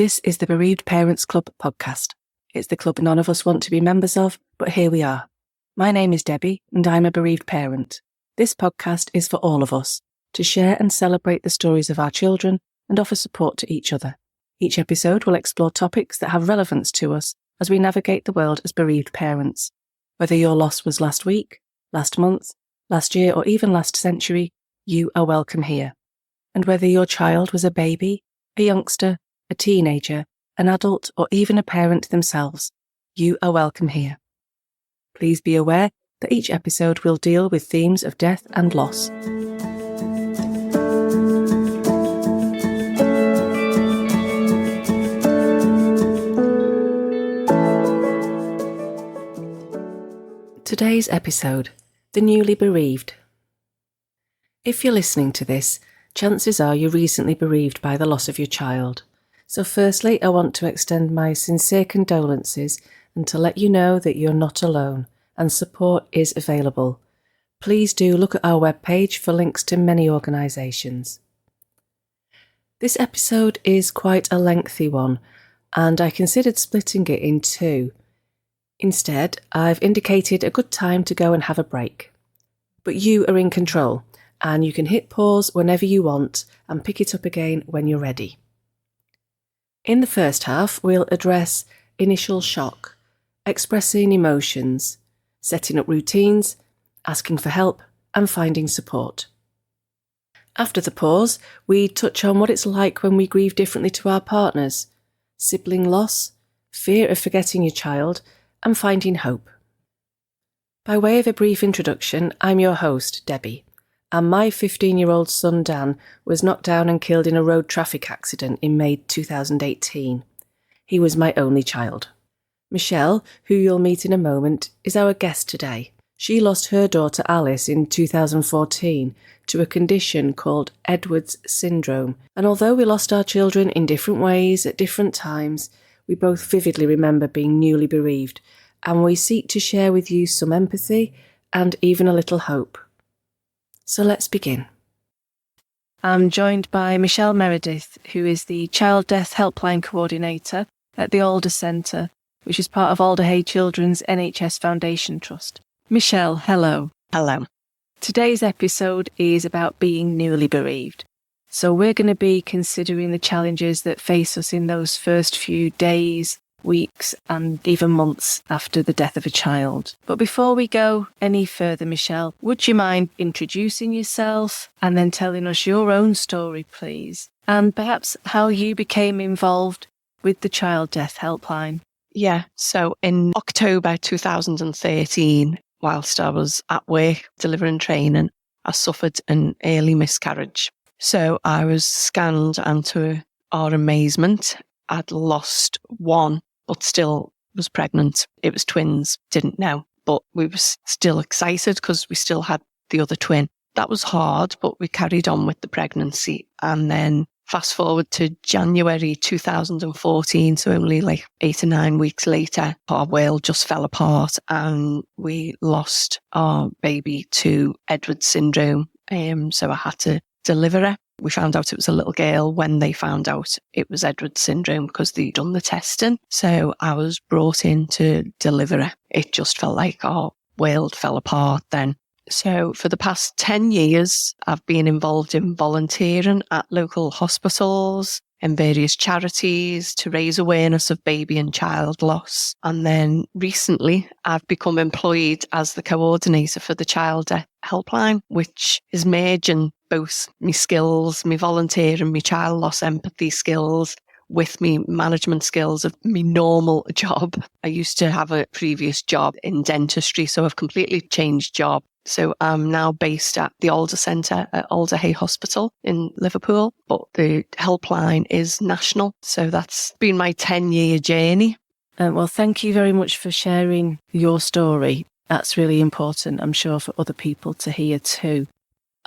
This is the Bereaved Parents Club podcast. It's the club none of us want to be members of, but here we are. My name is Debbie, and I'm a bereaved parent. This podcast is for all of us, to share and celebrate the stories of our children and offer support to each other. Each episode will explore topics that have relevance to us as we navigate the world as bereaved parents. Whether your loss was last week, last month, last year, or even last century, you are welcome here. And whether your child was a baby, a youngster, a teenager, an adult, or even a parent themselves, you are welcome here. Please be aware that each episode will deal with themes of death and loss. Today's episode, The Newly Bereaved. If you're listening to this, chances are you're recently bereaved by the loss of your child. So firstly, I want to extend my sincere condolences and to let you know that you're not alone and support is available. Please do look at our webpage for links to many organisations. This episode is quite a lengthy one, and I considered splitting it in two. Instead, I've indicated a good time to go and have a break. But you are in control, and you can hit pause whenever you want and pick it up again when you're ready. In the first half, we'll address initial shock, expressing emotions, setting up routines, asking for help, and finding support. After the pause, we touch on what it's like when we grieve differently to our partners, sibling loss, fear of forgetting your child, and finding hope. By way of a brief introduction, I'm your host, Debbie, and my 15-year-old son Dan was knocked down and killed in a road traffic accident in May 2018. He was my only child. Michelle, who you'll meet in a moment, is our guest today. She lost her daughter Alice in 2014 to a condition called Edwards syndrome, and although we lost our children in different ways at different times, we both vividly remember being newly bereaved, and we seek to share with you some empathy and even a little hope. So let's begin. I'm joined by Michelle Meredith, who is the Child Death Helpline Coordinator at the Alder Centre, which is part of Alder Hey Children's NHS Foundation Trust. Michelle, hello. Hello. Today's episode is about being newly bereaved. So we're going to be considering the challenges that face us in those first few days, weeks, and even months after the death of a child. But before we go any further, Michelle, would you mind introducing yourself and then telling us your own story, please? And perhaps how you became involved with the Child Death Helpline. Yeah, so in October 2013, whilst I was at work delivering training, I suffered an early miscarriage. So I was scanned, and to our amazement, I'd lost one, but still was pregnant. It was twins, didn't know. But we were still excited because we still had the other twin. That was hard, but we carried on with the pregnancy. And then fast forward to January 2014, so only like 8 or 9 weeks later, our world just fell apart and we lost our baby to Edwards syndrome. So I had to deliver her. We found out it was a little girl when they found out it was Edwards syndrome because they'd done the testing. So I was brought in to deliver her. It just felt like our world fell apart then. So for the past 10 years, I've been involved in volunteering at local hospitals and various charities to raise awareness of baby and child loss. And then recently, I've become employed as the coordinator for the Child Death Helpline, which is merging both my skills, my volunteer and my child loss empathy skills with me management skills of my normal job. I used to have a previous job in dentistry, so I've completely changed job. So I'm now based at the Alder Centre at Alder Hey Hospital in Liverpool, but the helpline is national. So that's been my 10-year journey. Well, thank you very much for sharing your story. That's really important, I'm sure, for other people to hear too.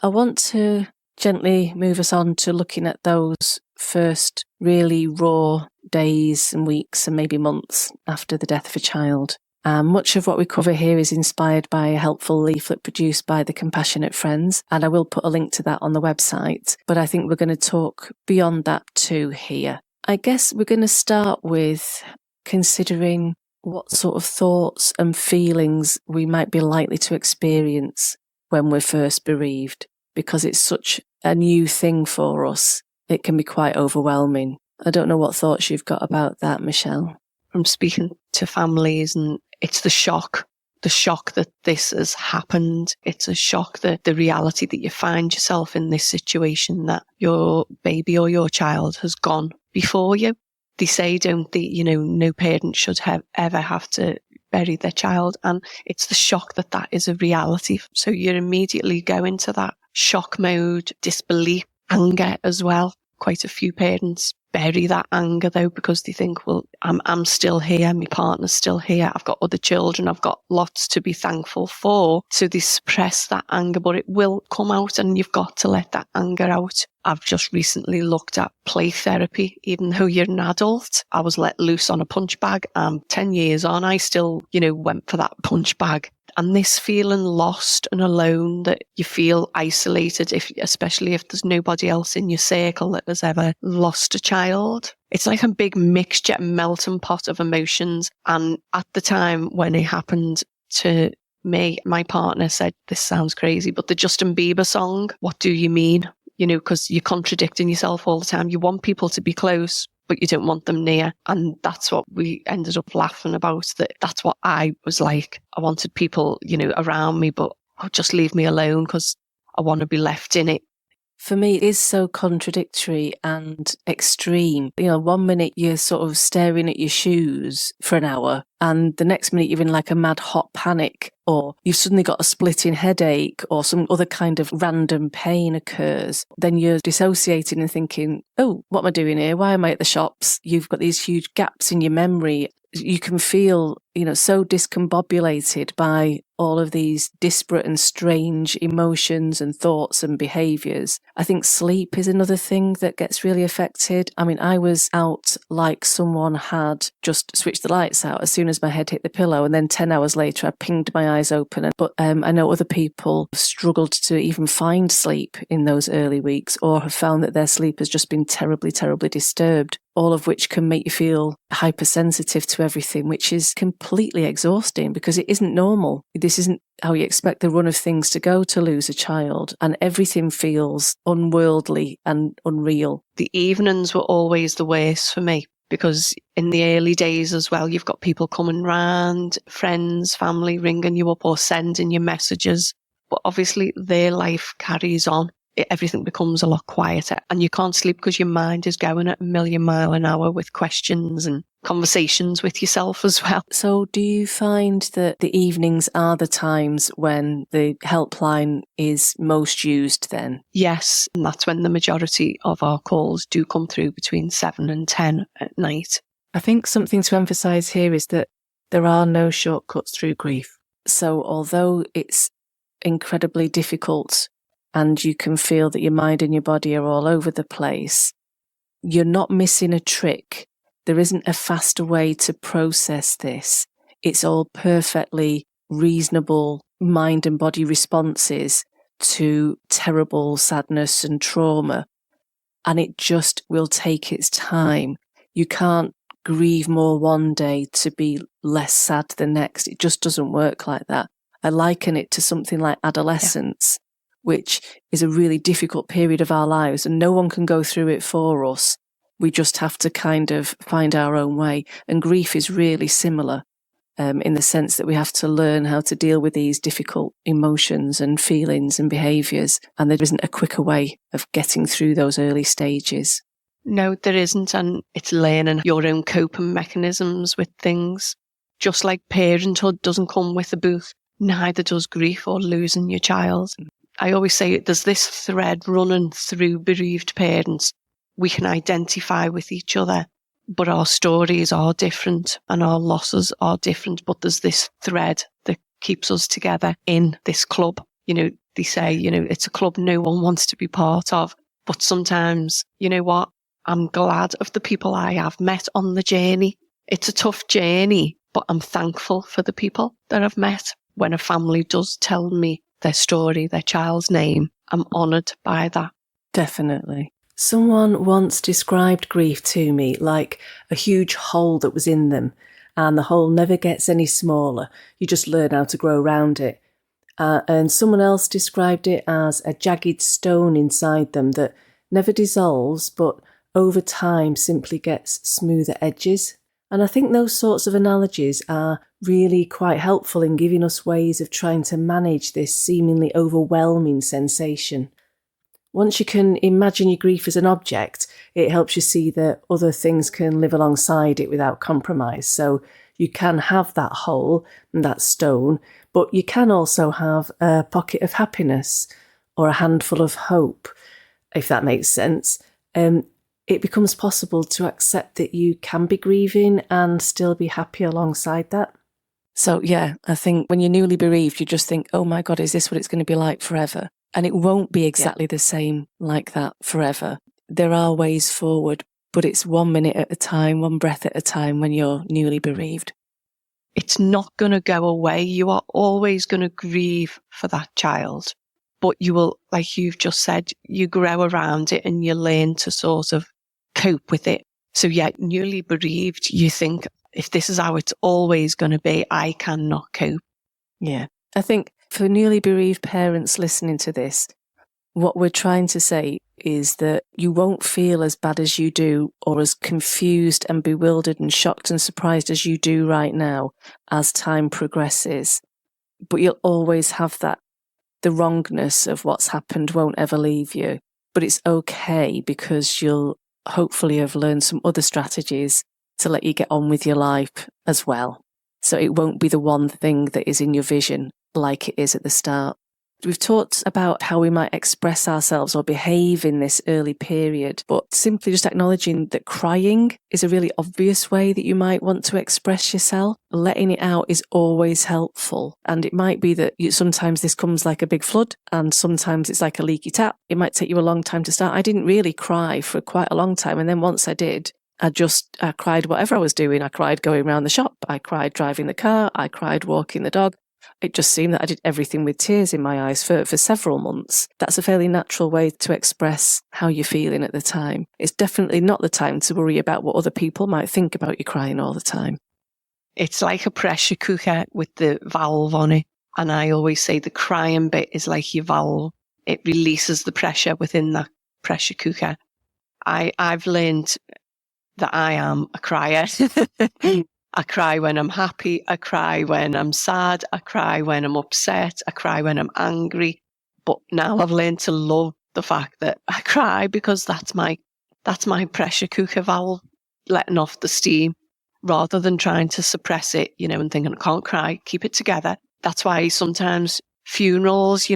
I want to gently move us on to looking at those first really raw days and weeks and maybe months after the death of a child. Much of what we cover here is inspired by a helpful leaflet produced by the Compassionate Friends, and I will put a link to that on the website. But I think we're going to talk beyond that too here. I guess we're going to start with considering what sort of thoughts and feelings we might be likely to experience when we're first bereaved, because it's such a new thing for us. It can be quite overwhelming. I don't know what thoughts you've got about that, Michelle. From speaking to families, and it's the shock that this has happened. It's a shock that the reality that you find yourself in this situation, that your baby or your child has gone before you. They say, don't they, no parent should ever have to bury their child. And it's the shock that that is a reality. So you immediately go into that shock mode, disbelief, anger as well. Quite a few parents bury that anger though, because they think, well, I'm still here, my partner's still here, I've got other children, I've got lots to be thankful for. So they suppress that anger, but it will come out and you've got to let that anger out. I've just recently looked at play therapy. Even though you're an adult, I was let loose on a punch bag. 10 years on, I still, went for that punch bag. And this feeling lost and alone, that you feel isolated, especially if there's nobody else in your circle that has ever lost a child. It's like a big mixture, melting pot of emotions. And at the time when it happened to me, my partner said, this sounds crazy, but the Justin Bieber song, "What Do You Mean?" Because you're contradicting yourself all the time. You want people to be close, but you don't want them near. And that's what we ended up laughing about. That's what I was like. I wanted people, around me, but just leave me alone because I want to be left in it. For me, it is so contradictory and extreme. 1 minute you're sort of staring at your shoes for an hour, and the next minute you're in like a mad hot panic, or you've suddenly got a splitting headache, or some other kind of random pain occurs. Then you're dissociating and thinking, oh, what am I doing here? Why am I at the shops? You've got these huge gaps in your memory. You can feel, so discombobulated by all of these disparate and strange emotions and thoughts and behaviours. I think sleep is another thing that gets really affected. I mean, I was out like someone had just switched the lights out as soon as my head hit the pillow, and then 10 hours later I pinged my eyes open. But I know other people struggled to even find sleep in those early weeks, or have found that their sleep has just been terribly, terribly disturbed, all of which can make you feel hypersensitive to everything, which is completely exhausting because it isn't normal. This isn't how you expect the run of things to go to lose a child, and everything feels unworldly and unreal. The evenings were always the worst for me, because in the early days as well, you've got people coming round, friends, family ringing you up or sending you messages. But obviously their life carries on. Everything becomes a lot quieter, and you can't sleep because your mind is going at 1,000,000 miles an hour with questions and conversations with yourself as well. So do you find that the evenings are the times when the helpline is most used then? Yes, and that's when the majority of our calls do come through, between 7 and 10 at night. I think something to emphasise here is that there are no shortcuts through grief. So although it's incredibly difficult and you can feel that your mind and your body are all over the place, you're not missing a trick. There isn't a faster way to process this. It's all perfectly reasonable mind and body responses to terrible sadness and trauma. And it just will take its time. You can't grieve more one day to be less sad the next. It just doesn't work like that. I liken it to something like adolescence, which is a really difficult period of our lives, and no one can go through it for us. We just have to kind of find our own way. And grief is really similar in the sense that we have to learn how to deal with these difficult emotions and feelings and behaviours. And there isn't a quicker way of getting through those early stages. No, there isn't. And it's learning your own coping mechanisms with things. Just like parenthood doesn't come with a book, neither does grief or losing your child. I always say there's this thread running through bereaved parents. We can identify with each other, but our stories are different and our losses are different. But there's this thread that keeps us together in this club. They say, it's a club no one wants to be part of. But sometimes, you know what? I'm glad of the people I have met on the journey. It's a tough journey, but I'm thankful for the people that I've met. When a family does tell me their story, their child's name, I'm honoured by that. Definitely. Someone once described grief to me like a huge hole that was in them, and the hole never gets any smaller. You just learn how to grow around it. And someone else described it as a jagged stone inside them that never dissolves, but over time simply gets smoother edges. And I think those sorts of analogies are really quite helpful in giving us ways of trying to manage this seemingly overwhelming sensation. Once you can imagine your grief as an object, it helps you see that other things can live alongside it without compromise. So you can have that hole and that stone, but you can also have a pocket of happiness or a handful of hope, if that makes sense. It becomes possible to accept that you can be grieving and still be happy alongside that. So yeah, I think when you're newly bereaved, you just think, oh my God, is this what it's going to be like forever? And it won't be exactly the same like that forever. There are ways forward, but it's 1 minute at a time, one breath at a time when you're newly bereaved. It's not going to go away. You are always going to grieve for that child. But you will, like you've just said, you grow around it and you learn to sort of cope with it. So yeah, newly bereaved, you think, if this is how it's always going to be, I cannot cope. Yeah. I think for newly bereaved parents listening to this, what we're trying to say is that you won't feel as bad as you do, or as confused and bewildered and shocked and surprised as you do right now as time progresses. But you'll always have that. The wrongness of what's happened won't ever leave you. But it's okay, because you'll hopefully have learned some other strategies to let you get on with your life as well. So it won't be the one thing that is in your vision like it is at the start. We've talked about how we might express ourselves or behave in this early period, but simply just acknowledging that crying is a really obvious way that you might want to express yourself. Letting it out is always helpful. And it might be that sometimes this comes like a big flood, and sometimes it's like a leaky tap. It might take you a long time to start. I didn't really cry for quite a long time, and then once I did, I cried whatever I was doing. I cried going around the shop. I cried driving the car. I cried walking the dog. It just seemed that I did everything with tears in my eyes for several months. That's a fairly natural way to express how you're feeling at the time. It's definitely not the time to worry about what other people might think about you crying all the time. It's like a pressure cooker with the valve on it. And I always say the crying bit is like your valve. It releases the pressure within that pressure cooker. I've learned that I am a crier. I cry when I'm happy. I cry when I'm sad. I cry when I'm upset. I cry when I'm angry. But now I've learned to love the fact that I cry, because that's my pressure cooker valve letting off the steam, rather than trying to suppress it, and thinking, I can't cry, keep it together. That's why sometimes funerals,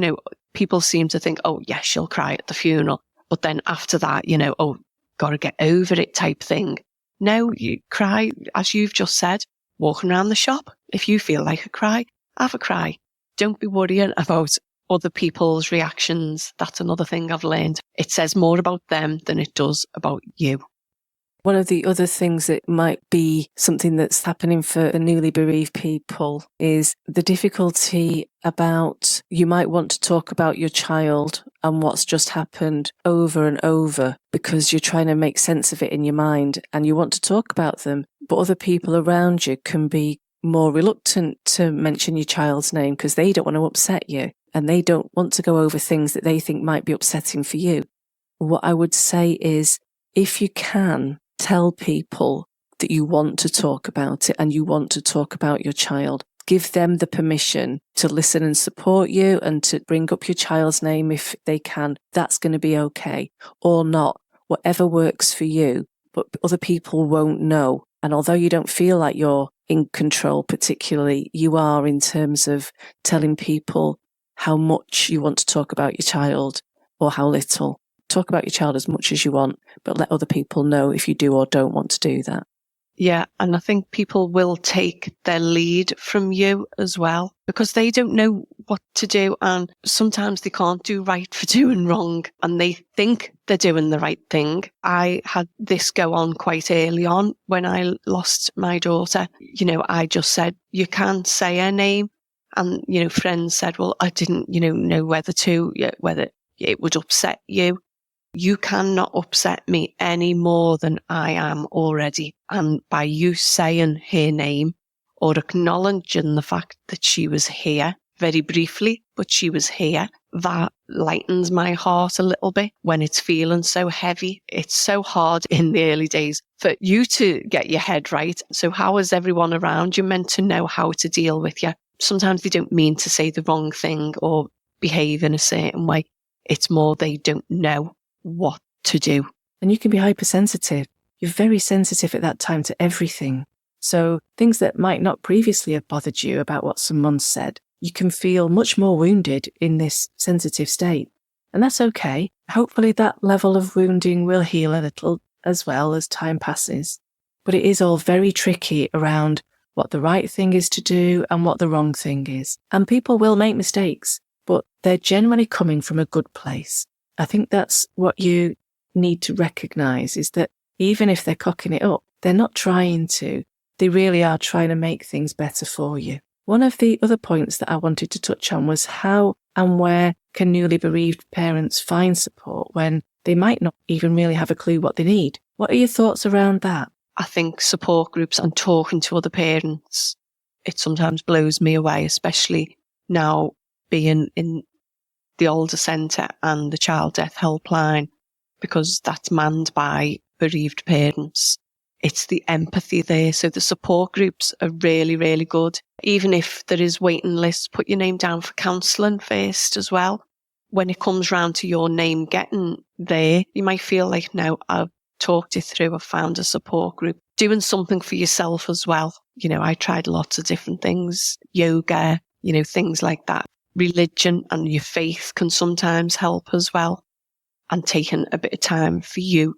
people seem to think, oh, yes, she'll cry at the funeral. But then after that, oh, got to get over it type thing. No, you cry, as you've just said, walking around the shop. If you feel like a cry, have a cry. Don't be worrying about other people's reactions. That's another thing I've learned. It says more about them than it does about you. One of the other things that might be something that's happening for the newly bereaved people is the difficulty about, you might want to talk about your child and what's just happened over and over, because you're trying to make sense of it in your mind and you want to talk about them. But other people around you can be more reluctant to mention your child's name because they don't want to upset you, and they don't want to go over things that they think might be upsetting for you. What I would say is, if you can, tell people that you want to talk about it and you want to talk about your child. Give them the permission to listen and support you and to bring up your child's name if they can. That's going to be okay. Or not. Whatever works for you. But other people won't know. And although you don't feel like you're in control particularly, you are in terms of telling people how much you want to talk about your child or how little. Talk about your child as much as you want, but let other people know if you do or don't want to do that. Yeah, and I think people will take their lead from you as well, because they don't know what to do, and sometimes they can't do right for doing wrong, and they think they're doing the right thing. I had this go on quite early on when I lost my daughter. I just said, you can't say her name. And, friends said, well, I didn't, know whether it would upset you. You cannot upset me any more than I am already. And by you saying her name or acknowledging the fact that she was here, very briefly, but she was here, that lightens my heart a little bit when it's feeling so heavy. It's so hard in the early days for you to get your head right. So how is everyone around you meant to know how to deal with you? Sometimes they don't mean to say the wrong thing or behave in a certain way. It's more they don't know what to do. And you can be hypersensitive. You're very sensitive at that time to everything. So things that might not previously have bothered you about what someone said, you can feel much more wounded in this sensitive state. And that's okay. Hopefully that level of wounding will heal a little as well as time passes. But it is all very tricky around what the right thing is to do and what the wrong thing is. And people will make mistakes, but they're generally coming from a good place. I think that's what you need to recognise, is that even if they're cocking it up, they're not trying to. They really are trying to make things better for you. One of the other points that I wanted to touch on was how and where can newly bereaved parents find support when they might not even really have a clue what they need? What are your thoughts around that? I think support groups and talking to other parents, it sometimes blows me away, especially now being in the older centre and the Child Death Helpline, because that's manned by bereaved parents. It's the empathy there. So the support groups are really, really good. Even if there is waiting lists, put your name down for counselling first as well. When it comes round to your name getting there, you might feel like, no, I've talked it through, I've found a support group. Doing something for yourself as well. I tried lots of different things, yoga, things like that. Religion and your faith can sometimes help as well. And taking a bit of time for you.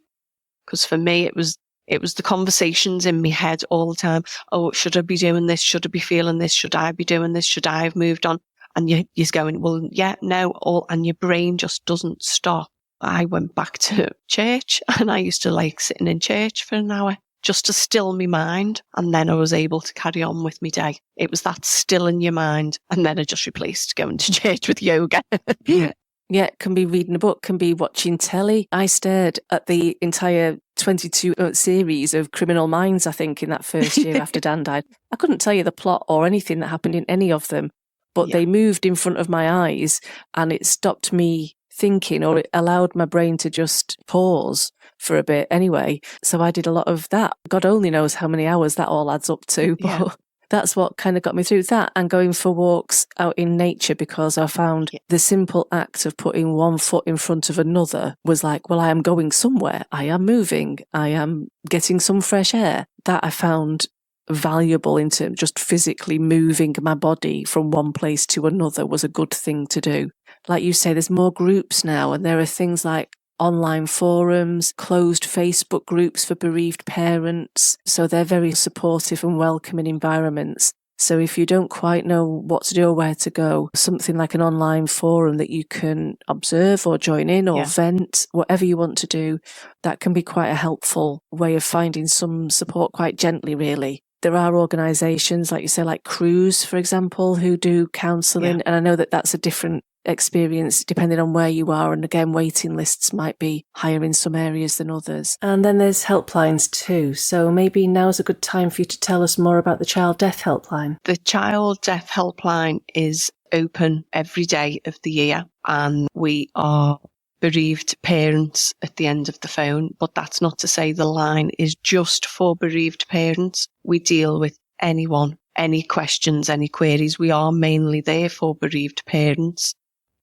Because for me, it was the conversations in my head all the time. Oh, should I be doing this? Should I be feeling this? Should I be doing this? Should I have moved on? And you're going, well, yeah, no, and your brain just doesn't stop. I went back to church and I used to like sitting in church for an hour just to still my mind. And then I was able to carry on with my day. It was that still in your mind. And then I just replaced going to church with yoga. Yeah, it can be reading a book, can be watching telly. I stared at the entire 22 series of Criminal Minds, I think, in that first year after Dan died. I couldn't tell you the plot or anything that happened in any of them, but they moved in front of my eyes and it stopped me thinking, or it allowed my brain to just pause for a bit anyway. So I did a lot of that. God only knows how many hours that all adds up to, but that's what kind of got me through that, and going for walks out in nature, because I found the simple act of putting one foot in front of another was like, well, I am going somewhere. I am moving. I am getting some fresh air. That I found valuable in terms just physically moving my body from one place to another was a good thing to do. Like you say, there's more groups now, and there are things like online forums, closed Facebook groups for bereaved parents. So they're very supportive and welcoming environments. So if you don't quite know what to do or where to go, something like an online forum that you can observe or join in or vent, whatever you want to do, that can be quite a helpful way of finding some support quite gently, really. There are organisations, like you say, like Cruise, for example, who do counselling. And I know that that's a different experience depending on where you are, and again, waiting lists might be higher in some areas than others. And then there's helplines too, so maybe now's a good time for you to tell us more about the Child Death Helpline. The Child Death Helpline is open every day of the year, and we are bereaved parents at the end of the phone, but that's not to say the line is just for bereaved parents. We deal with anyone, any questions, any queries. We are mainly there for bereaved parents.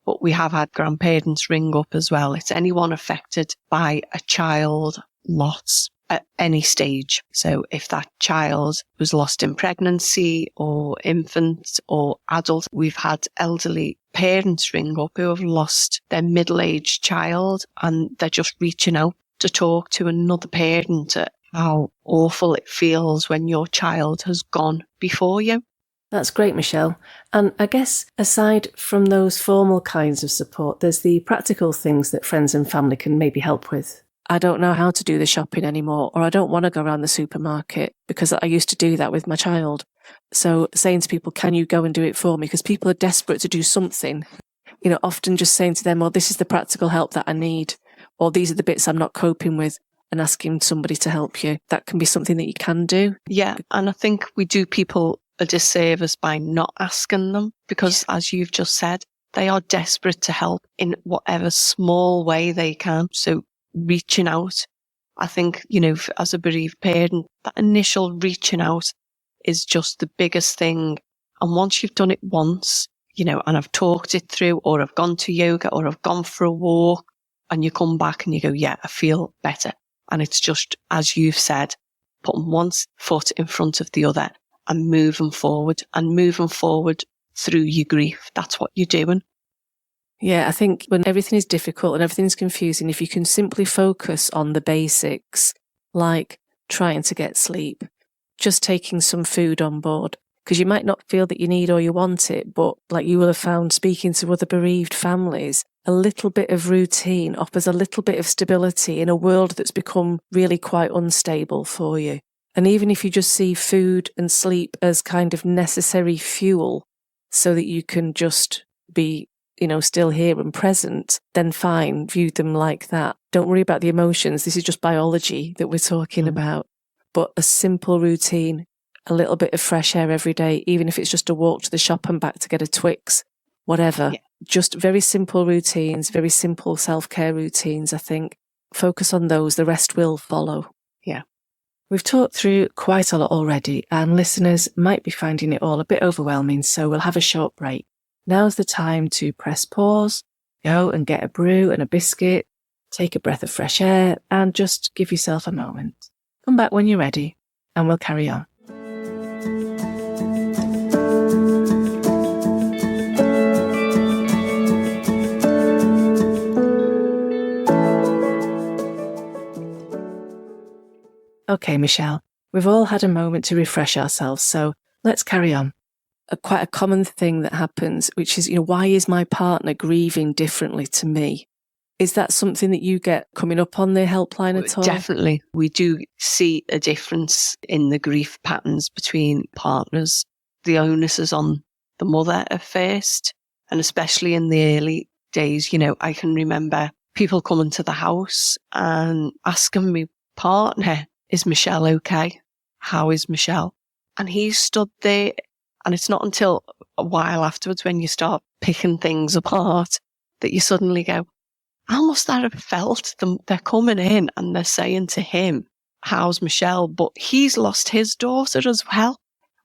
But we have had grandparents ring up as well. It's anyone affected by a child loss at any stage. So if that child was lost in pregnancy or infant or adult, we've had elderly parents ring up who have lost their middle-aged child, and they're just reaching out to talk to another parent at how awful it feels when your child has gone before you. That's great, Michelle. And I guess aside from those formal kinds of support, there's the practical things that friends and family can maybe help with. I don't know how to do the shopping anymore, or I don't want to go around the supermarket because I used to do that with my child. So saying to people, can you go and do it for me? Because people are desperate to do something. Often just saying to them, well, this is the practical help that I need. or these are the bits I'm not coping with, and asking somebody to help you. That can be something that you can do. Yeah, and I think we do people a disservice by not asking them because, as you've just said, they are desperate to help in whatever small way they can. So reaching out, I think, as a bereaved parent, that initial reaching out is just the biggest thing. And once you've done it once, and I've talked it through, or I've gone to yoga, or I've gone for a walk, and you come back and you go, yeah, I feel better. And it's just, as you've said, putting one foot in front of the other and moving forward through your grief. That's what you're doing. Yeah, I think when everything is difficult and everything's confusing, if you can simply focus on the basics, like trying to get sleep, just taking some food on board, because you might not feel that you need or you want it, but like you will have found speaking to other bereaved families, a little bit of routine offers a little bit of stability in a world that's become really quite unstable for you. And even if you just see food and sleep as kind of necessary fuel so that you can just be, still here and present, then fine, view them like that. Don't worry about the emotions. This is just biology that we're talking about. But a simple routine, a little bit of fresh air every day, even if it's just a walk to the shop and back to get a Twix, whatever. Yeah. Just very simple routines, very simple self-care routines, I think. Focus on those, the rest will follow. Yeah. We've talked through quite a lot already, and listeners might be finding it all a bit overwhelming, so we'll have a short break. Now's the time to press pause, go and get a brew and a biscuit, take a breath of fresh air, and just give yourself a moment. Come back when you're ready, and we'll carry on. Okay, Michelle, we've all had a moment to refresh ourselves, so let's carry on. Quite a common thing that happens, which is, why is my partner grieving differently to me? Is that something that you get coming up on the helpline at all? Definitely. We do see a difference in the grief patterns between partners. The onus is on the mother at first, and especially in the early days, I can remember people coming to the house and asking me partner, is Michelle okay? How is Michelle? And he stood there. And it's not until a while afterwards when you start picking things apart that you suddenly go, how must that have felt? They're coming in and they're saying to him, how's Michelle? But he's lost his daughter as well.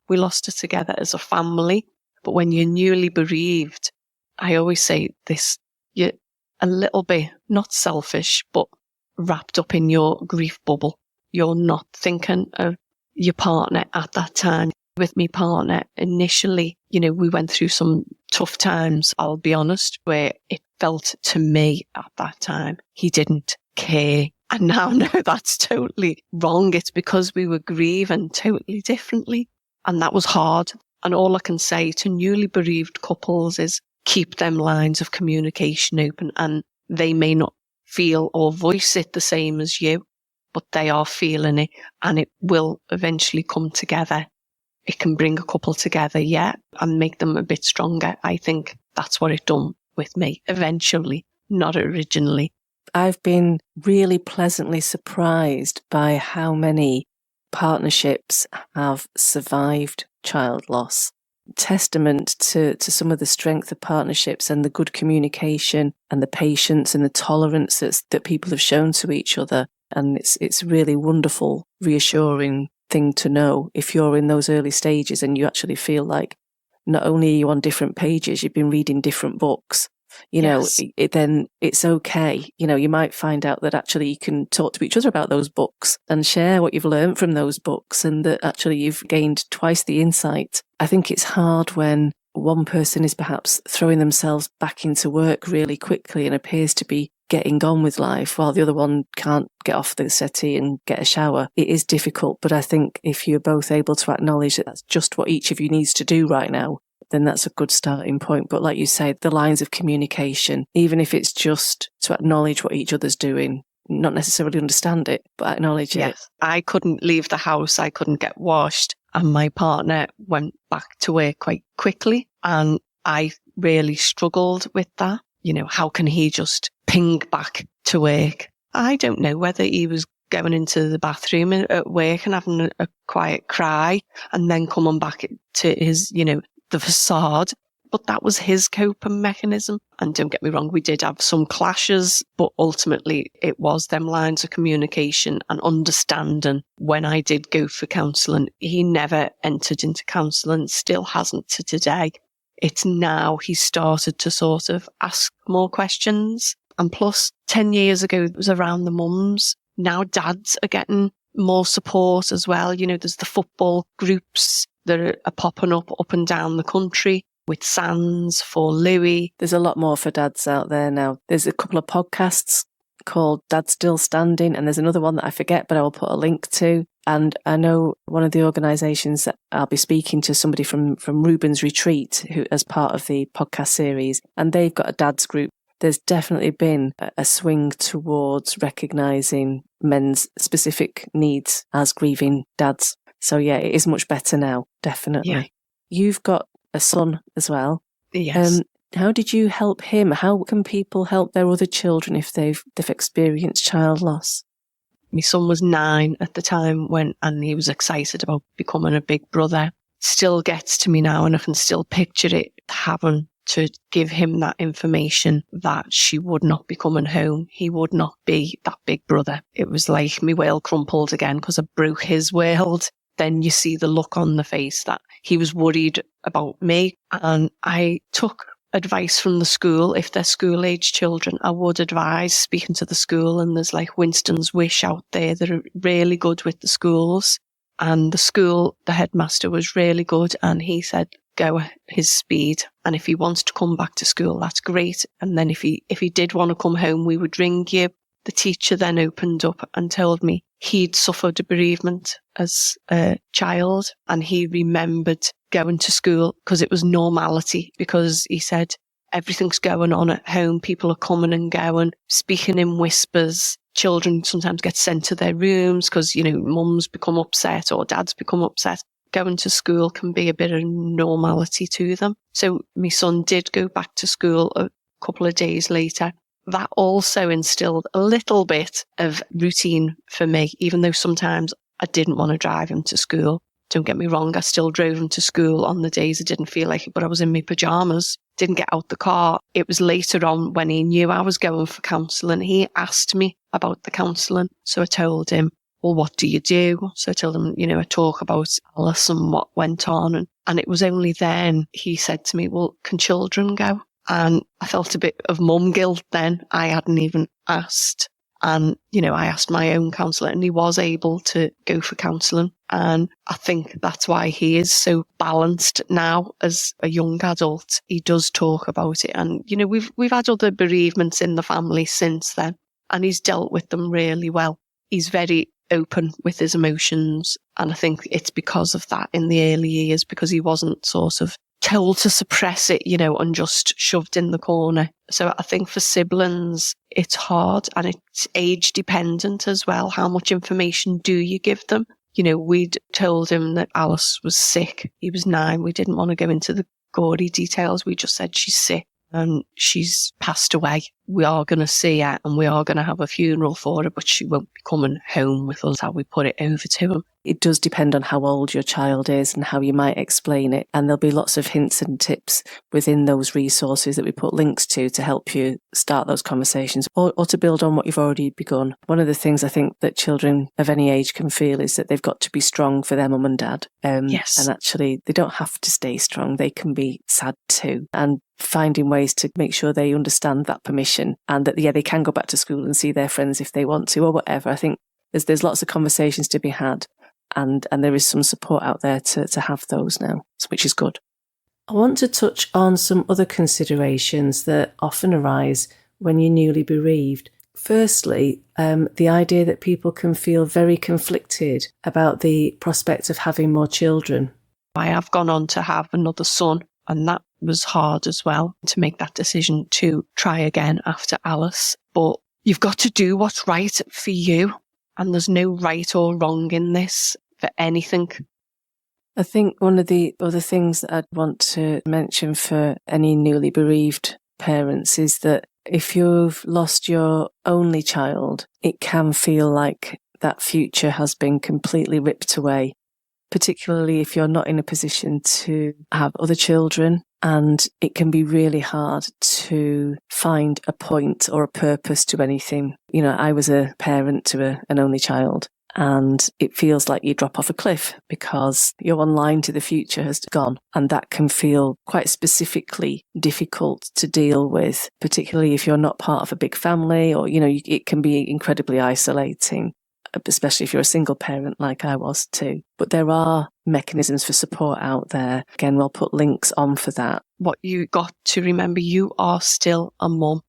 We lost her together as a family. But when you're newly bereaved, I always say this, you're a little bit, not selfish, but wrapped up in your grief bubble. You're not thinking of your partner at that time. With my partner, initially, we went through some tough times, I'll be honest, where it felt to me at that time, he didn't care. And now I know that's totally wrong. It's because we were grieving totally differently. And that was hard. And all I can say to newly bereaved couples is keep them lines of communication open. And they may not feel or voice it the same as you, but they are feeling it and it will eventually come together. It can bring a couple together, and make them a bit stronger. I think that's what it done with me eventually, not originally. I've been really pleasantly surprised by how many partnerships have survived child loss. Testament to some of the strength of partnerships and the good communication and the patience and the tolerance that people have shown to each other. And it's really wonderful, reassuring thing to know if you're in those early stages and you actually feel like not only are you on different pages, you've been reading different books, then it's okay. You might find out that actually you can talk to each other about those books and share what you've learned from those books and that actually you've gained twice the insight. I think it's hard when one person is perhaps throwing themselves back into work really quickly and appears to be getting on with life while the other one can't get off the settee and get a shower. It is difficult, but I think if you're both able to acknowledge that that's just what each of you needs to do right now, then that's a good starting point. But like you said, the lines of communication, even if it's just to acknowledge what each other's doing, not necessarily understand it, but acknowledge it. I couldn't leave the house, I couldn't get washed, and my partner went back to work quite quickly, and I really struggled with that. How can he just ping back to work. I don't know whether he was going into the bathroom at work and having a quiet cry and then coming back to his, the facade. But that was his coping mechanism. And don't get me wrong, we did have some clashes, but ultimately it was them lines of communication and understanding. When I did go for counselling, he never entered into counselling, still hasn't to today. It's now he started to sort of ask more questions. And plus, 10 years ago, it was around the mums. Now dads are getting more support as well. There's the football groups that are popping up and down the country with Sands for Louis. There's a lot more for dads out there now. There's a couple of podcasts called Dad Still Standing, and there's another one that I forget, but I will put a link to. And I know one of the organisations that I'll be speaking to, somebody from Ruben's Retreat, who as part of the podcast series, and they've got a dads group. There's definitely been a swing towards recognising men's specific needs as grieving dads. So yeah, it is much better now, definitely. Yeah. You've got a son as well. Yes. How did you help him? How can people help their other children if they've experienced child loss? My son was 9 at the time and he was excited about becoming a big brother. Still gets to me now, and I can still picture it, having to give him that information that she would not be coming home. He would not be that big brother. It was like my world crumpled again because I broke his world. Then you see the look on the face that he was worried about me. And I took advice from the school. If they're school-age children, I would advise speaking to the school. And there's like Winston's Wish out there that are really good with the schools. And the school, the headmaster was really good. And he said, go at his speed. And if he wants to come back to school, that's great. And then if he did want to come home, we would ring you. The teacher then opened up and told me he'd suffered a bereavement as a child, and he remembered going to school because it was normality, because he said everything's going on at home, people are coming and going, speaking in whispers. Children sometimes get sent to their rooms because, mums become upset or dads become upset. Going to school can be a bit of normality to them. So my son did go back to school a couple of days later. That also instilled a little bit of routine for me, even though sometimes I didn't want to drive him to school. Don't get me wrong, I still drove him to school on the days I didn't feel like it, but I was in my pyjamas, didn't get out the car. It was later on when he knew I was going for counselling. He asked me about the counselling. So I told him, well, what do you do? So I told him, I talk about Alice and what went on. And it was only then he said to me, well, can children go? And I felt a bit of mum guilt then. I hadn't even asked. And, I asked my own counsellor, and he was able to go for counselling. And I think that's why he is so balanced now as a young adult. He does talk about it. And, we've had other bereavements in the family since then, and he's dealt with them really well. He's very open with his emotions. And I think it's because of that in the early years, because he wasn't sort of told to suppress it, and just shoved in the corner. So I think for siblings, it's hard, and it's age dependent as well. How much information do you give them? We'd told him that Alice was sick. He was 9. We didn't want to go into the gory details. We just said she's sick and she's passed away. We are going to see her and we are going to have a funeral for her, but she won't be coming home with us, how we put it over to him. It does depend on how old your child is and how you might explain it. And there'll be lots of hints and tips within those resources that we put links to help you start those conversations or to build on what you've already begun. One of the things I think that children of any age can feel is that they've got to be strong for their mum and dad. Yes. And actually, they don't have to stay strong. They can be sad too. And finding ways to make sure they understand that permission and that, they can go back to school and see their friends if they want to or whatever. I think there's lots of conversations to be had. And there is some support out there to have those now, which is good. I want to touch on some other considerations that often arise when you're newly bereaved. Firstly, the idea that people can feel very conflicted about the prospect of having more children. I have gone on to have another son, and that was hard as well, to make that decision to try again after Alice. But you've got to do what's right for you, and there's no right or wrong in this for anything. I think one of the other things that I'd want to mention for any newly bereaved parents is that if you've lost your only child, it can feel like that future has been completely ripped away, particularly if you're not in a position to have other children. And it can be really hard to find a point or a purpose to anything. You know, I was a parent to an only child, and it feels like you drop off a cliff because your one line to the future has gone. And that can feel quite specifically difficult to deal with, particularly if you're not part of a big family, or, you know, it can be incredibly isolating, especially if you're a single parent like I was too. But there are mechanisms for support out there. Again, we'll put links on for that. What you got to remember, you are still a mum,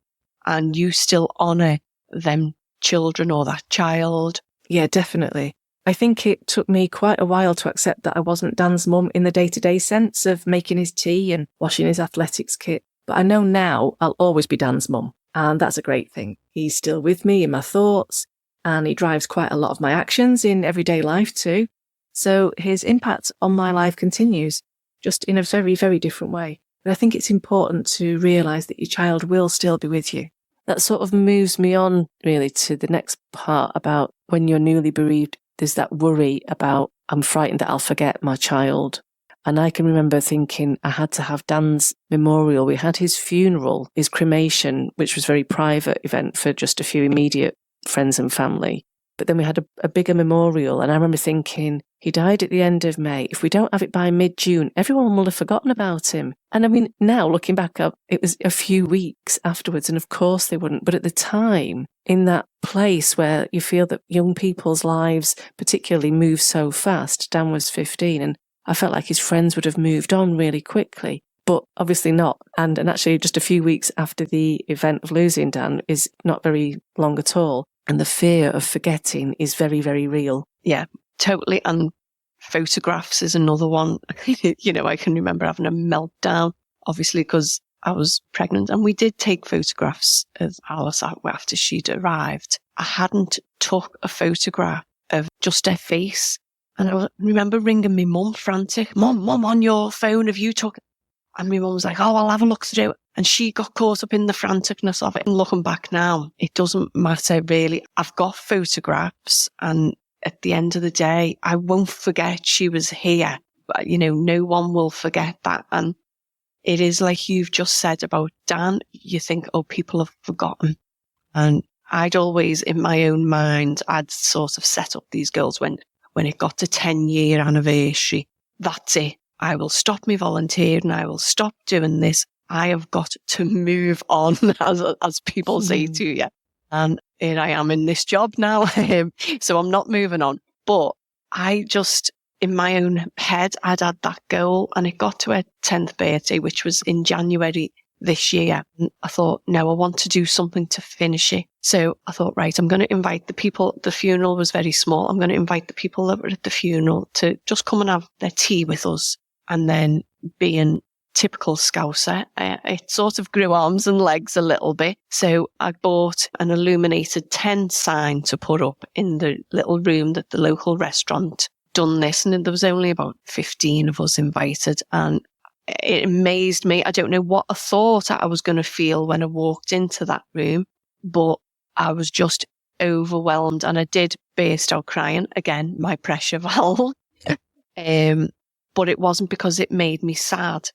and you still honour them children or that child. Yeah, definitely. I think it took me quite a while to accept that I wasn't Dan's mum in the day-to-day sense of making his tea and washing his athletics kit. But I know now I'll always be Dan's mum, and that's a great thing. He's still with me in my thoughts, and he drives quite a lot of my actions in everyday life too. So his impact on my life continues, just in a very, very different way. But I think it's important to realise that your child will still be with you. That sort of moves me on really to the next part about when you're newly bereaved. There's that worry about, I'm frightened that I'll forget my child. And I can remember thinking I had to have Dan's memorial. We had his funeral, his cremation, which was a very private event for just a few immediate friends and family. But then we had a bigger memorial, and I remember thinking, he died at the end of May. If we don't have it by mid-June, everyone will have forgotten about him. And I mean, now looking back up, it was a few weeks afterwards, and of course they wouldn't. But at the time, in that place where you feel that young people's lives particularly move so fast, Dan was 15, and I felt like his friends would have moved on really quickly. But obviously not. And actually just a few weeks after the event of losing Dan is not very long at all. And the fear of forgetting is very, very real. Yeah, totally. And photographs is another one. You know, I can remember having a meltdown, obviously, because I was pregnant. And we did take photographs of Alice after she'd arrived. I hadn't took a photograph of just her face. And I remember ringing my mum frantic. Mum, on your phone, have you took? And my mum was like, oh, I'll have a look through it. And she got caught up in the franticness of it. And looking back now, it doesn't matter really. I've got photographs, and at the end of the day, I won't forget she was here. But, you know, no one will forget that. And it is like you've just said about Dan. You think, oh, people have forgotten. And I'd always, in my own mind, I'd sort of set up these goals when it got to 10-year anniversary. That's it. I will stop me volunteering. I will stop doing this. I have got to move on, as people say to you. And here I am in this job now. So I'm not moving on. But I just, in my own head, I'd had that goal, and it got to her 10th birthday, which was in January this year. And I thought, no, I want to do something to finish it. So I thought, right, I'm going to invite the people. The funeral was very small. I'm going to invite the people that were at the funeral to just come and have their tea with us. And then, being typical Scouser, it sort of grew arms and legs a little bit. So I bought an illuminated tent sign to put up in the little room that the local restaurant done this. And there was only about 15 of us invited. And it amazed me. I don't know what I thought I was going to feel when I walked into that room, but I was just overwhelmed. And I did burst out crying. Again, my pressure valve. But it wasn't because it made me sad.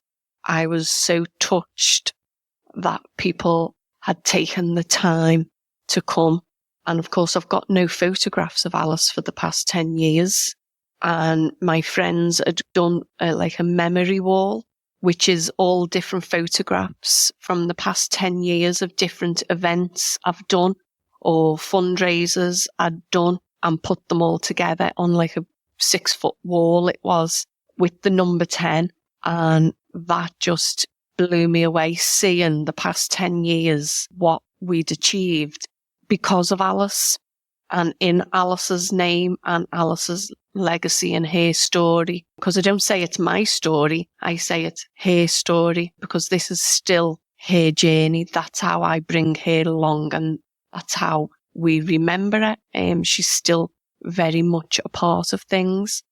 I was so touched that people had taken the time to come. And of course, I've got no photographs of Alice for the past 10 years. And my friends had done like a memory wall, which is all different photographs from the past 10 years of different events I've done or fundraisers I'd done, and put them all together on like a 6-foot wall it was, with the number 10. And that just blew me away, seeing the past 10 years, what we'd achieved because of Alice, and in Alice's name and Alice's legacy and her story. Because I don't say it's my story, I say it's her story, because this is still her journey. That's how I bring her along, and that's how we remember her. She's still very much a part of things.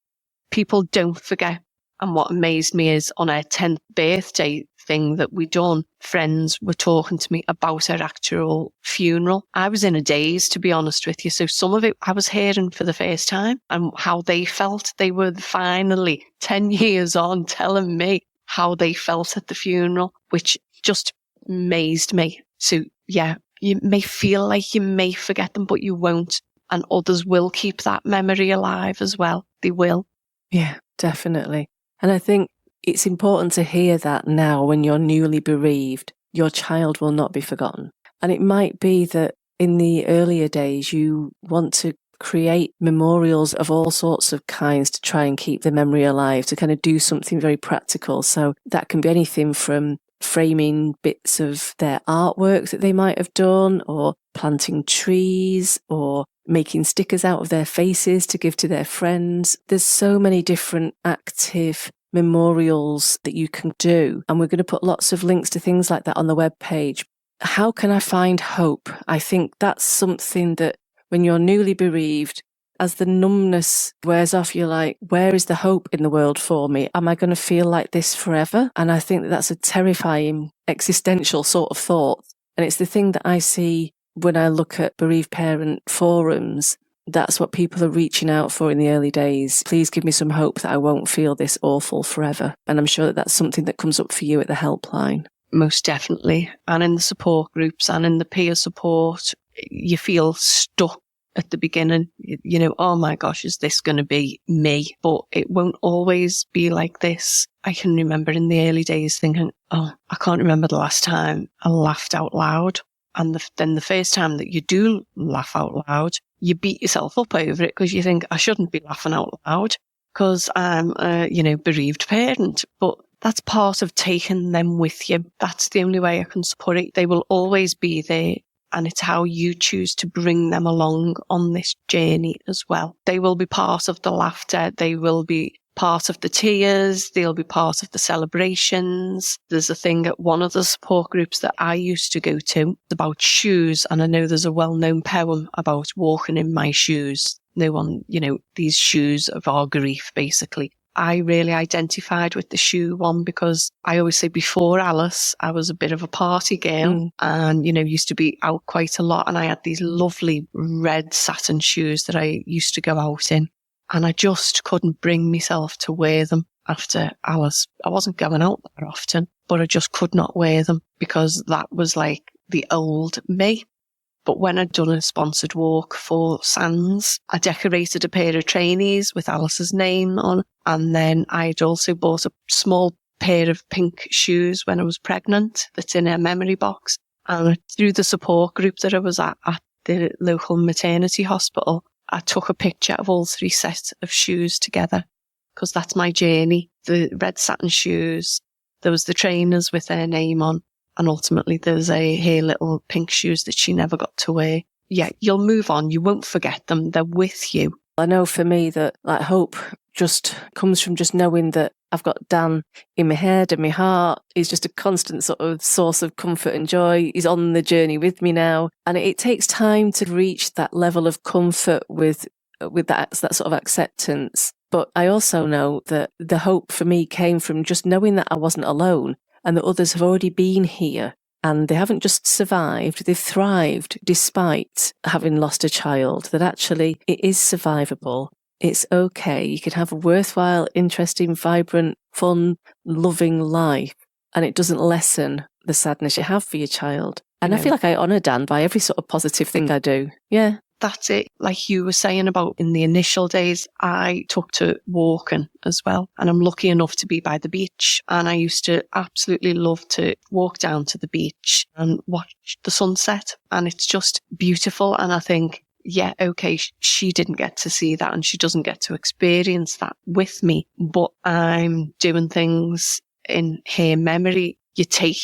People don't forget. And what amazed me is on her 10th birthday, thing that we done, friends were talking to me about her actual funeral. I was in a daze, to be honest with you. So some of it I was hearing for the first time, and how they felt. They were finally 10 years on telling me how they felt at the funeral, which just amazed me. So yeah, you may feel like you may forget them, but you won't. And others will keep that memory alive as well. They will. Yeah, definitely. And I think it's important to hear that now when you're newly bereaved, your child will not be forgotten. And it might be that in the earlier days, you want to create memorials of all sorts of kinds to try and keep the memory alive, to kind of do something very practical. So that can be anything from framing bits of their artwork that they might have done, or planting trees, or making stickers out of their faces to give to their friends. There's so many different active memorials that you can do. And we're going to put lots of links to things like that on the webpage. How can I find hope? I think that's something that when you're newly bereaved, as the numbness wears off, you're like, where is the hope in the world for me? Am I going to feel like this forever? And I think that that's a terrifying existential sort of thought. And it's the thing that I see when I look at bereaved parent forums. That's what people are reaching out for in the early days. Please give me some hope that I won't feel this awful forever. And I'm sure that that's something that comes up for you at the helpline. Most definitely. And in the support groups and in the peer support, you feel stuck at the beginning. You know, oh my gosh, is this going to be me? But it won't always be like this. I can remember in the early days thinking, oh, I can't remember the last time I laughed out loud. And then the first time that you do laugh out loud, you beat yourself up over it because you think, I shouldn't be laughing out loud because I'm a, bereaved parent. But that's part of taking them with you. That's the only way I can support it. They will always be there. And it's how you choose to bring them along on this journey as well. They will be part of the laughter. They will be part of the tears. They'll be part of the celebrations. There's a thing at one of the support groups that I used to go to about shoes. And I know there's a well-known poem about walking in my shoes. No one, these shoes of our grief, basically. I really identified with the shoe one because I always say before Alice, I was a bit of a party girl and, used to be out quite a lot. And I had these lovely red satin shoes that I used to go out in. And I just couldn't bring myself to wear them after Alice. I wasn't going out that often, but I just could not wear them because that was like the old me. But when I'd done a sponsored walk for Sands, I decorated a pair of trainees with Alice's name on. And then I'd also bought a small pair of pink shoes when I was pregnant that's in a memory box. And through the support group that I was at the local maternity hospital, I took a picture of all 3 sets of shoes together because that's my journey. The red satin shoes, there was the trainers with their name on. And ultimately, there's her little pink shoes that she never got to wear. Yeah, you'll move on. You won't forget them. They're with you. I know for me that hope just comes from just knowing that I've got Dan in my head and my heart. He's just a constant sort of source of comfort and joy. He's on the journey with me now. And it takes time to reach that level of comfort with that sort of acceptance. But I also know that the hope for me came from just knowing that I wasn't alone. And that others have already been here and they haven't just survived, they've thrived despite having lost a child, that actually it is survivable. It's okay. You can have a worthwhile, interesting, vibrant, fun, loving life and it doesn't lessen the sadness you have for your child. And I feel like I honour Dan by every sort of positive thing I do. Yeah. That's it. Like you were saying about in the initial days, I took to walking as well. And I'm lucky enough to be by the beach. And I used to absolutely love to walk down to the beach and watch the sunset. And it's just beautiful. And I think, yeah, okay, she didn't get to see that and she doesn't get to experience that with me. But I'm doing things in her memory. You take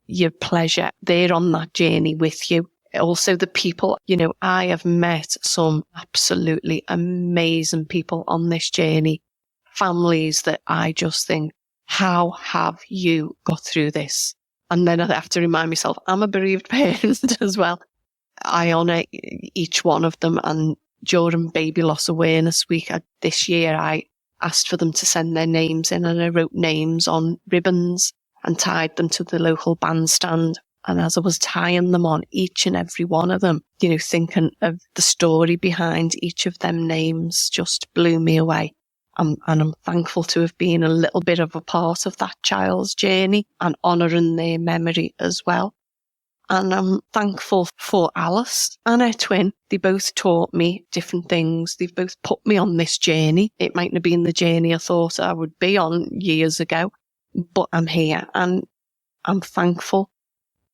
your pleasure. They're on that journey with you. Also the people, I have met some absolutely amazing people on this journey, families that I just think, how have you got through this? And then I have to remind myself, I'm a bereaved parent as well. I honour each one of them. And during Baby Loss Awareness Week this year, I asked for them to send their names in and I wrote names on ribbons. and tied them to the local bandstand. And as I was tying them on, each and every one of them, thinking of the story behind each of them names just blew me away. And I'm thankful to have been a little bit of a part of that child's journey and honouring their memory as well. And I'm thankful for Alice and her twin. They both taught me different things. They've both put me on this journey. It mightn't have been the journey I thought I would be on years ago, but I'm here, and I'm thankful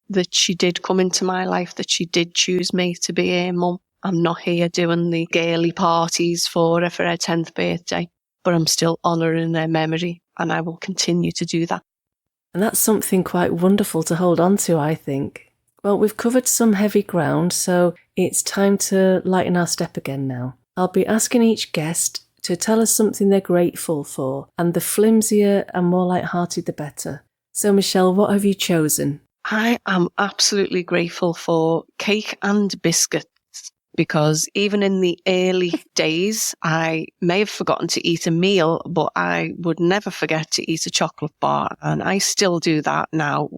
that she did come into my life, that she did choose me to be her mum. I'm not here doing the girly parties for her 10th birthday, but I'm still honouring her memory, and I will continue to do that. And that's something quite wonderful to hold on to, I think. Well, we've covered some heavy ground, so it's time to lighten our step again now. I'll be asking each guest to tell us something they're grateful for, and the flimsier and more light-hearted the better. So, Michelle, what have you chosen? I am absolutely grateful for cake and biscuits, because even in the early days, I may have forgotten to eat a meal, but I would never forget to eat a chocolate bar. And I still do that now.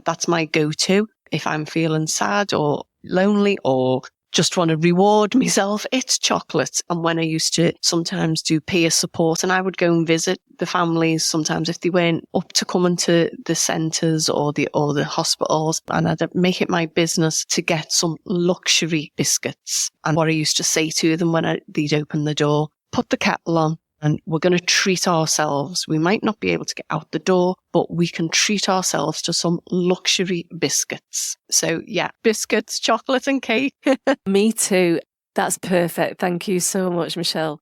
That's my go-to. If I'm feeling sad or lonely or just want to reward myself, it's chocolate. And when I used to sometimes do peer support, and I would go and visit the families sometimes if they weren't up to coming to the centres or the hospitals, and I'd make it my business to get some luxury biscuits. And what I used to say to them when they'd open the door, put the kettle on, and we're going to treat ourselves. We might not be able to get out the door, but we can treat ourselves to some luxury biscuits. So yeah, biscuits, chocolate and cake. Me too. That's perfect. Thank you so much, Michelle.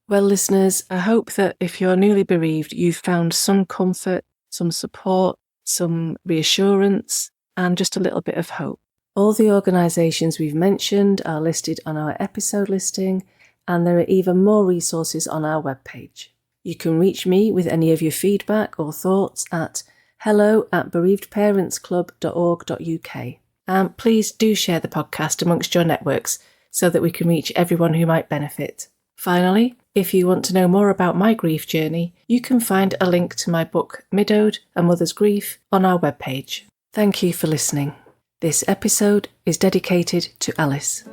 Well, listeners, I hope that if you're newly bereaved, you've found some comfort, some support, some reassurance, and just a little bit of hope. All the organisations we've mentioned are listed on our episode listing, and there are even more resources on our webpage. You can reach me with any of your feedback or thoughts at hello@bereavedparentsclub.org.uk. And please do share the podcast amongst your networks so that we can reach everyone who might benefit. Finally, if you want to know more about my grief journey, you can find a link to my book Midowed, A Mother's Grief on our webpage. Thank you for listening. This episode is dedicated to Alice.